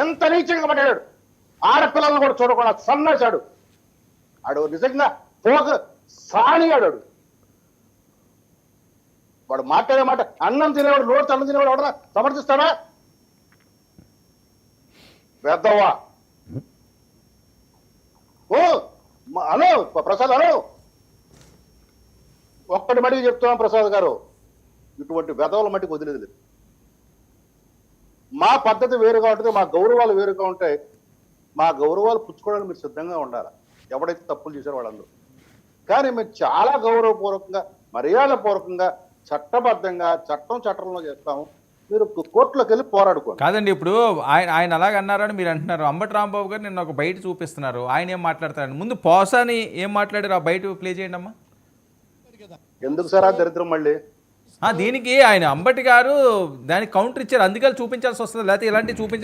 ఎంత నీచంగా మాట్లాడాడు. ఆడపిల్లలను కూడా చూడకుండా సన్నాశాడు. ఆడు నిజంగా పోక సానిగాడు. వాడు మాట్లాడే మాట అన్నం తినేవాడు, నోటి అన్నం తినేవాడు ఎవడరా సమర్థిస్తాడా? పెద్దవా ఓ అను ప్రసాద్ అను, ఒక్కటి మటుకు చెప్తున్నాం ప్రసాద్ గారు, ఇటువంటి వెధవల మటుకు వదిలేదు లేదు. మా పద్ధతి వేరుగా ఉంటుంది, మా గౌరవాలు వేరుగా ఉంటాయి. మా గౌరవాలు పుచ్చుకోవడానికి మీరు సిద్ధంగా ఉండాలి, ఎవడైతే తప్పులు చేశారో వాళ్ళందరూ. కానీ మేము చాలా గౌరవపూర్వకంగా, మర్యాదపూర్వకంగా, చట్టబద్ధంగా చట్టంలో చేస్తాము. మీరు కోర్టులోకి వెళ్ళి పోరాడుకోండి. కాదండి, ఇప్పుడు ఆయన అలాగ అన్నారని మీరు అంటున్నారు. అంబటి రాంబాబు గారు నిన్న ఒక బయట చూపిస్తున్నారు, ఆయన ఏం మాట్లాడతారండి? ముందు పోసాని ఏం మాట్లాడారు ఆ బయట ప్లే చేయండి అమ్మా. ఎందుకు సార్ ఆ దరిద్రం మళ్ళీ? దీనికి ఆయన అంబటి గారు దానికి కౌంటర్ ఇచ్చారు, అందుకని చూపించాల్సి వస్తుంది, లేకపోతే ఇలాంటివి చూపించారు.